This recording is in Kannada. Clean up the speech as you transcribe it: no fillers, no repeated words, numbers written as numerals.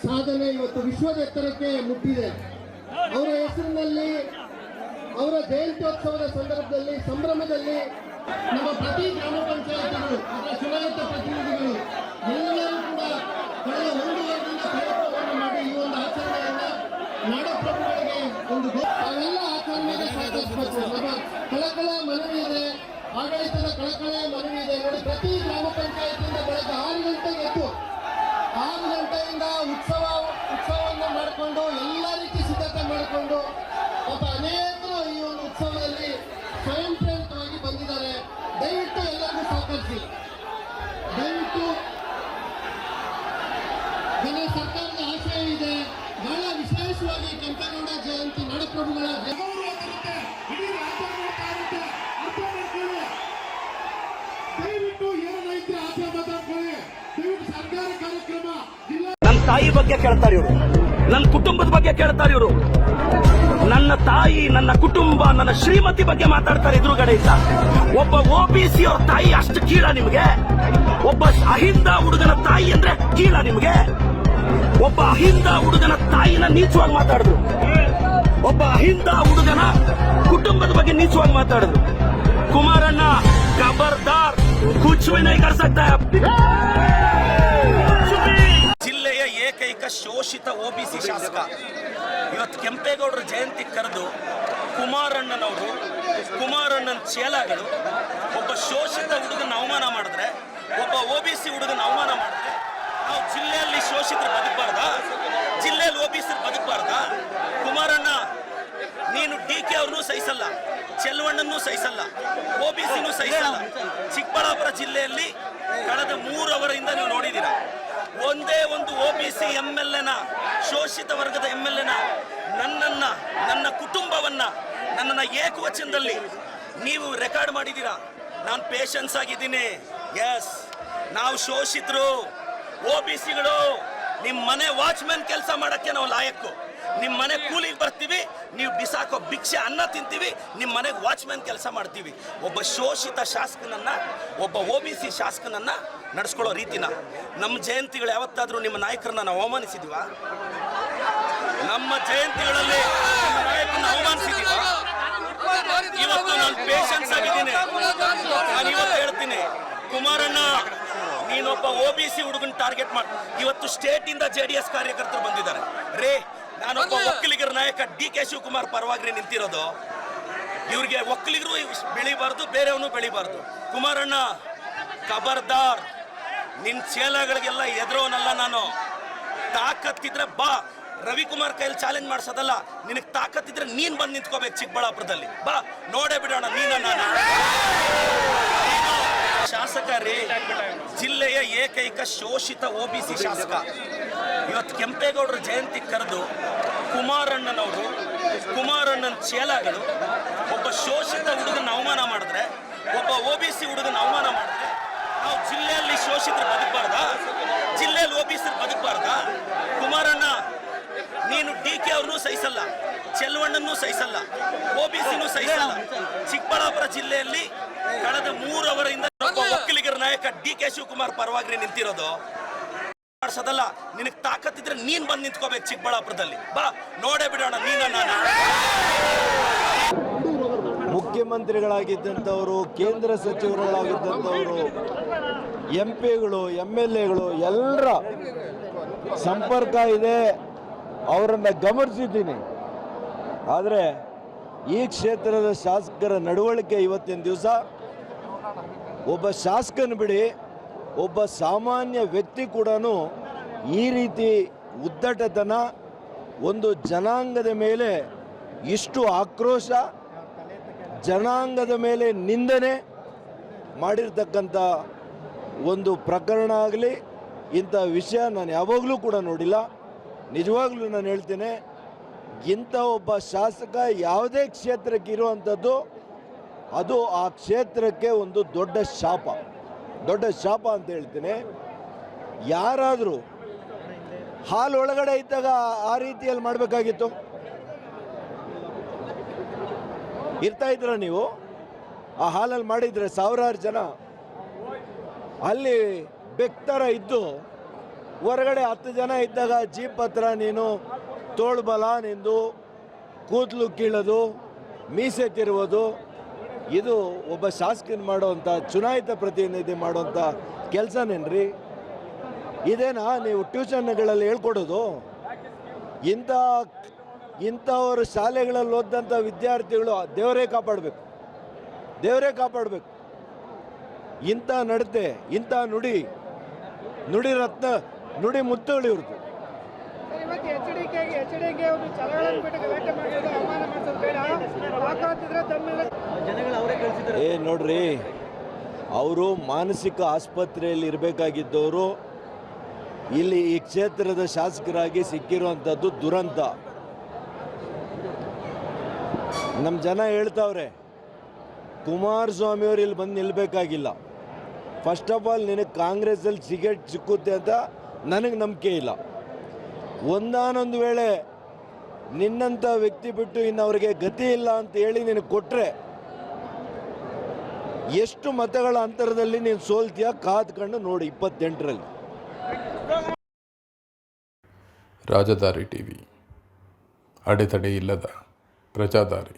ಸಾಧನೆ ಇವತ್ತು ವಿಶ್ವದ ಎತ್ತರಕ್ಕೆ ಮುಟ್ಟಿದೆ. ಅವರ ಹೆಸರಿನಲ್ಲಿ ಅವರ ಜಯಂತ್ಯೋತ್ಸವದ ಸಂದರ್ಭದಲ್ಲಿ ಸಂಭ್ರಮದಲ್ಲಿ ನಮ್ಮ ಪ್ರತಿ ಗ್ರಾಮ ಪಂಚಾಯತ್ಗಳು ಅದರ ಚುನಾಯಿತ ಪ್ರತಿನಿಧಿಗಳು ಎಲ್ಲರೂ ಕೂಡ ಕಳೆದ ಒಂದು ವಾರದಿಂದ ಪ್ರಯತ್ನವನ್ನು ಮಾಡಿ ಈ ಒಂದು ಆಚರಣೆಯನ್ನ ನಾಡಪ್ರಭುಗಳಿಗೆ ಒಂದು ಅವೆಲ್ಲ ಆಚರಣೆಗೆ ಸಹಕರಿಸಬೇಕು. ನಮ್ಮ ಕಳಕಳ ಮನವಿ ಇದೆ, ಆಡಳಿತದ ಕಳಕಳೆಯ ಮನವಿ ಇದೆ. ನೋಡಿ, ಪ್ರತಿ ಗ್ರಾಮ ಪಂಚಾಯತಿಯಿಂದ ಬೆಳಗ್ಗೆ 6 ಗಂಟೆಗೆ ಎದ್ದು 6 ಗಂಟೆಯಿಂದ ಉತ್ಸವವನ್ನು ಮಾಡಿಕೊಂಡು ಎಲ್ಲ ರೀತಿ ಸಿದ್ಧತೆ ಮಾಡಿಕೊಂಡು ಒಬ್ಬ ಅನೇಕರು ಈ ಒಂದು ಉತ್ಸವದಲ್ಲಿ ಸ್ವಯಂ ಪ್ರೇರಿತವಾಗಿ ಬಂದಿದ್ದಾರೆ. ದಯವಿಟ್ಟು ಎಲ್ಲರಿಗೂ ಸಹಕರಿಸಿ. ದಯವಿಟ್ಟು ಸರ್ಕಾರದ ಆಶಯ ಇದೆ, ಬಹಳ ವಿಶೇಷವಾಗಿ ಕೆಂಪೇಗೌಡ ಜಯಂತಿ ನಾಡಪ್ರಭುಗಳ ನನ್ನ ತಾಯಿ ಬಗ್ಗೆ ಕೇಳ್ತಾರೆ ಇವರು, ನನ್ನ ಕುಟುಂಬದ ಬಗ್ಗೆ ಕೇಳ್ತಾರೆ ಇವರು. ನನ್ನ ತಾಯಿ, ನನ್ನ ಕುಟುಂಬ, ನನ್ನ ಶ್ರೀಮತಿ ಬಗ್ಗೆ ಮಾತಾಡ್ತಾರೆ ಎದುರುಗಡೆಯಿಂದ. ಒಬ್ಬ OBC ಅವ್ರ ತಾಯಿ ಅಷ್ಟು ಕೀಳ ನಿಮ್ಗೆ? ಒಬ್ಬ ಅಹಿಂದ ಹುಡುಗನ ತಾಯಿ ಅಂದ್ರೆ ಕೀಳ ನಿಮ್ಗೆ? ಒಬ್ಬ ಅಹಿಂದ ಹುಡುಗನ ತಾಯಿನ ನೀಚವಾಗಿ ಮಾತಾಡಿದ್ರು. ಒಬ್ಬ ಅಹಿಂದ ಹುಡುಗನ ಕುಟುಂಬದ ಬಗ್ಗೆ ನೀಚವಾಗಿ ಮಾತಾಡಿದ್ರು. ಕುಮಾರಣ್ಣ ಖಬರ್ದಾರ್, ಕುಚ್ ಭಿ ನಹೀ ಕರ್ ಸಕ್ತಾ. ಜಿಲ್ಲೆಯ ಏಕೈಕ ಶೋಷಿತ OBC ಶಾಸಕ ಇವತ್ತು ಕೆಂಪೇಗೌಡರ ಜಯಂತಿ ಕರೆದು ಕುಮಾರಣ್ಣನ ಚೇಲಾಗಳು ಒಬ್ಬ ಶೋಷಿತ ಹುಡುಗನ ಅವಮಾನ ಮಾಡಿದ್ರೆ, ಒಬ್ಬ OBC ಹುಡುಗನ ಅವಮಾನ ಮಾಡಿದ್ರೆ ನಾವು ಜಿಲ್ಲೆಯಲ್ಲಿ ಶೋಷಿತರು ಬದುಕಬಾರ್ದ? ಜಿಲ್ಲೆಯಲ್ಲಿ OBC ಬದುಕಬಾರ್ದ? ಕುಮಾರಣ್ಣ, ನೀನು DK ಅವ್ರನ್ನೂ ಸಹಿಸಲ್ಲ, ಚೆಲುವಣ್ಣನೂ ಸಹಿಸಲ್ಲ, OBCನೂ ಸಹಿಸಲ್ಲ. ಚಿಕ್ಕಬಳ್ಳಾಪುರ ಜಿಲ್ಲೆಯಲ್ಲಿ ಕಳೆದ 3 ಅವರಿಂದ ನೀವು ನೋಡಿದ್ದೀರಾ, ಒಂದೇ ಒಂದು OBC MLA ಶೋಷಿತ ವರ್ಗದ MLA ನನ್ನ ಕುಟುಂಬವನ್ನ, ನನ್ನನ್ನು ಏಕವಚನದಲ್ಲಿ ನೀವು ರೆಕಾರ್ಡ್ ಮಾಡಿದ್ದೀರಾ. ನಾನು ಪೇಷನ್ಸ್ ಆಗಿದ್ದೀನಿ. ಎಸ್, ನಾವು ಶೋಷಿತರು, OBCಗಳು. ನಿಮ್ಮ ಮನೆ ವಾಚ್ಮ್ಯಾನ್ ಕೆಲಸ ಮಾಡಕ್ಕೆ ನಾವು ಲಾಯಕ್ಕು. ನಿಮ್ಮ ಮನೆ ಕೂಲಿಗೆ ಬರ್ತೀವಿ, ನೀವು ಬಿಸಾಕೋ ಭಿಕ್ಷೆ ಅನ್ನ ತಿಂತೀವಿ, ನಿಮ್ಮ ಮನೆಗೆ ವಾಚ್ಮ್ಯಾನ್ ಕೆಲಸ ಮಾಡ್ತೀವಿ. ಒಬ್ಬ ಶೋಷಿತ ಶಾಸಕನನ್ನ, ಒಬ್ಬ OBC ಶಾಸಕನನ್ನ ನಡೆಸ್ಕೊಳ್ಳೋ ರೀತಿನ ನಮ್ಮ ಜಯಂತಿಗಳು ಯಾವತ್ತಾದ್ರೂ ನಿಮ್ಮ ನಾಯಕರನ್ನ ನಾವು ಅವಮಾನಿಸಿದೀವ? ನಮ್ಮ ಜಯಂತಿಗಳಲ್ಲಿ ನಾಯಕರನ್ನ ಅವಮಾನಿಸಿದೀವ? ಇವತ್ತು ನಾನು ಪೇಷನ್ಸ್ ಆಗಿದ್ದೀನಿ. ನಾನು ಇವತ್ತು ಹೇಳ್ತೀನಿ, ಕುಮಾರಣ್ಣ, ನೀನೊಬ್ಬ OBC ಹುಡುಗನ ಟಾರ್ಗೆಟ್ ಮಾಡಿ ಇವತ್ತು ಸ್ಟೇಟ್ ಇಂದ JDS ಕಾರ್ಯಕರ್ತರು ಬಂದಿದ್ದಾರೆ. ರೇ, ನಾನೊಬ್ಬ ಒಕ್ಕಲಿಗರ ನಾಯಕ DK ಶಿವಕುಮಾರ್ ಪರವಾಗಿ ನಿಂತಿರೋದು. ಇವ್ರಿಗೆ ಒಕ್ಕಲಿಗರು ಬೆಳಿಬಾರ್ದು, ಬೇರೆಯವನು ಬೆಳಿಬಾರ್ದು. ಕುಮಾರಣ್ಣ ಖಬರ್ದಾರ್, ನಿನ್ ಚೇಲಗಳಿಗೆಲ್ಲ ಎದುರೋನಲ್ಲ ನಾನು. ತಾಕತ್ತಿದ್ರೆ ಬಾ, ರವಿಕುಮಾರ್ ಕೈಯಲ್ಲಿ ಚಾಲೆಂಜ್ ಮಾಡಿಸೋದಲ್ಲ. ನಿನಗೆ ತಾಕತ್ತಿದ್ರೆ ನೀನ್ ಬಂದು ನಿಂತ್ಕೋಬೇಕು ಚಿಕ್ಕಬಳ್ಳಾಪುರದಲ್ಲಿ. ಬಾ, ನೋಡೇ ಬಿಡೋಣ ನೀನ ನಾನು. ಶಾಸಕ ರೀ, ಜಿಲ್ಲೆಯ ಏಕೈಕ ಶೋಷಿತ OBC ಶಾಸಕ ಇವತ್ತು ಕೆಂಪೇಗೌಡರ ಜಯಂತಿ ಕರೆದು ಕುಮಾರಣ್ಣನ ಚೇಲಾಗಳು ಒಬ್ಬ ಶೋಷಿತ ಹುಡುಗನ ಅವಮಾನ ಮಾಡಿದ್ರೆ, ಒಬ್ಬ OBC ಹುಡುಗನ ಅವಮಾನ ಮಾಡಿದ್ರೆ ನಾವು ಜಿಲ್ಲೆಯಲ್ಲಿ ಶೋಷಿತರು ಬದುಕಬಾರ್ದ? ಜಿಲ್ಲೆಯಲ್ಲಿ OBC ಬದುಕಬಾರ್ದ? ಕುಮಾರಣ್ಣ, ನೀನು DK ಅವ್ರನ್ನೂ ಸಹಿಸಲ್ಲ, ಚೆಲುವಣ್ಣನೂ ಸಹಿಸಲ್ಲ, OBCನೂ ಸಹಿಸಲ್ಲ. ಚಿಕ್ಕಬಳ್ಳಾಪುರ ಜಿಲ್ಲೆಯಲ್ಲಿ ಕಳೆದ 3 ಅವರಿಂದ ಒಕ್ಕಲಿಗರ ನಾಯಕ DK ಶಿವಕುಮಾರ್ ಪರವಾಗಿ ನಿಂತಿರೋದು. ಮಾಡಿಸೋದಲ್ಲ, ನಿನಗೆ ತಾಕತ್ತಿದ್ರೆ ನೀನ್ ಬಂದು ನಿಂತ್ಕೋಬೇಕು ಚಿಕ್ಕಬಳ್ಳಾಪುರದಲ್ಲಿ. ಬಾ, ನೋಡೇ ಬಿಡೋಣ ನೀನ ನಾನು. ಮುಖ್ಯಮಂತ್ರಿಗಳಾಗಿದ್ದಂಥವರು, ಕೇಂದ್ರ ಸಚಿವರುಗಳಾಗಿದ್ದಂಥವರು, MP ಗಳು, MLA ಗಳು ಎಲ್ಲರ ಸಂಪರ್ಕ ಇದೆ, ಅವರನ್ನು ಗಮನಿಸಿದ್ದೀನಿ. ಆದರೆ ಈ ಕ್ಷೇತ್ರದ ಶಾಸಕರ ನಡವಳಿಕೆ ಇವತ್ತಿನ ದಿವಸ, ಒಬ್ಬ ಶಾಸಕನ ಬಿಡಿ, ಒಬ್ಬ ಸಾಮಾನ್ಯ ವ್ಯಕ್ತಿ ಕೂಡ ಈ ರೀತಿ ಉದ್ದಟತನ, ಒಂದು ಜನಾಂಗದ ಮೇಲೆ ಇಷ್ಟು ಆಕ್ರೋಶ, ಜನಾಂಗದ ಮೇಲೆ ನಿಂದನೆ ಮಾಡಿರ್ತಕ್ಕಂಥ ಒಂದು ಪ್ರಕರಣ ಆಗಲಿ, ಇಂಥ ವಿಷಯ ನಾನು ಯಾವಾಗಲೂ ಕೂಡ ನೋಡಿಲ್ಲ. ನಿಜವಾಗ್ಲೂ ನಾನು ಹೇಳ್ತೇನೆ, ಇಂಥ ಒಬ್ಬ ಶಾಸಕ ಯಾವುದೇ ಕ್ಷೇತ್ರಕ್ಕೆ ಇರುವಂಥದ್ದು ಅದು ಆ ಕ್ಷೇತ್ರಕ್ಕೆ ಒಂದು ದೊಡ್ಡ ಶಾಪ ಅಂತ ಹೇಳ್ತೇನೆ. ಯಾರಾದರೂ ಹಾಲು ಒಳಗಡೆ ಇದ್ದಾಗ ಆ ರೀತಿಯಲ್ಲಿ ಮಾಡಬೇಕಾಗಿತ್ತು? ಇರ್ತಾ ಇದ್ರ ನೀವು? ಆ ಹಾಲಲ್ಲಿ ಮಾಡಿದರೆ ಸಾವಿರಾರು ಜನ ಅಲ್ಲಿ ಬೆಕ್ತರ ಇದ್ದು ಹೊರಗಡೆ 10 ಜನ ಇದ್ದಾಗ ಜೀಪ್ ಹತ್ರ ನೀನು ತೋಳ್ಬಲ ನಿಂದು ಕೂದಲು ಕೀಳೋದು ಮೀಸೆ ತಿರುವುದು ಇದು ಒಬ್ಬ ಶಾಸಕನ ಮಾಡುವಂಥ ಚುನಾಯಿತ ಪ್ರತಿನಿಧಿ ಮಾಡುವಂಥ ಕೆಲಸನೇನ್ರಿ? ಇದೇನಾ ನೀವು ಟ್ಯೂಷನ್ಗಳಲ್ಲಿ ಹೇಳ್ಕೊಡೋದು? ಇಂಥವರು ಶಾಲೆಗಳಲ್ಲಿ ಓದಂಥ ವಿದ್ಯಾರ್ಥಿಗಳು ದೇವರೇ ಕಾಪಾಡಬೇಕು. ಇಂಥ ನಡತೆ, ಇಂಥ ನುಡಿ ರತ್ನ, ನುಡಿ ಮುತ್ತುಗಳು ಇವ್ರದ್ದು. ನೋಡ್ರಿ, ಅವರು ಮಾನಸಿಕ ಆಸ್ಪತ್ರೆಯಲ್ಲಿ ಇರಬೇಕಾಗಿದ್ದವರು ಇಲ್ಲಿ ಈ ಕ್ಷೇತ್ರದ ಶಾಸಕರಾಗಿ ಸಿಕ್ಕಿರುವಂಥದ್ದು ದುರಂತ. ನಮ್ಮ ಜನ ಹೇಳ್ತಾವ್ರೆ, ಕುಮಾರಸ್ವಾಮಿಯವರು ಇಲ್ಲಿ ಬಂದು ನಿಲ್ಲಬೇಕಾಗಿಲ್ಲ. ಫಸ್ಟ್ ಆಫ್ ಆಲ್ ನಿನಗೆ ಕಾಂಗ್ರೆಸ್ಸಲ್ಲಿ ಟಿಕೆಟ್ ಸಿಕ್ಕುತ್ತೆ ಅಂತ ನನಗೆ ನಂಬಿಕೆ ಇಲ್ಲ. ಒಂದಾನೊಂದು ವೇಳೆ ನಿನ್ನಂಥ ವ್ಯಕ್ತಿ ಬಿಟ್ಟು ಇನ್ನು ಅವರಿಗೆ ಗತಿ ಇಲ್ಲ ಅಂತ ಹೇಳಿ ನಿನಗೆ ಕೊಟ್ಟರೆ ಎಷ್ಟು ಮತಗಳ ಅಂತರದಲ್ಲಿ ನೀನು ಸೋಲ್ತೀಯ ಕಾದ್ಕೊಂಡು ನೋಡಿ 28ರಲ್ಲಿ. ರಾಜಧಾರಿ ಟಿವಿ, ಅಡೆತಡೆ ಇಲ್ಲದ ಪ್ರಜಾದಾರಿ.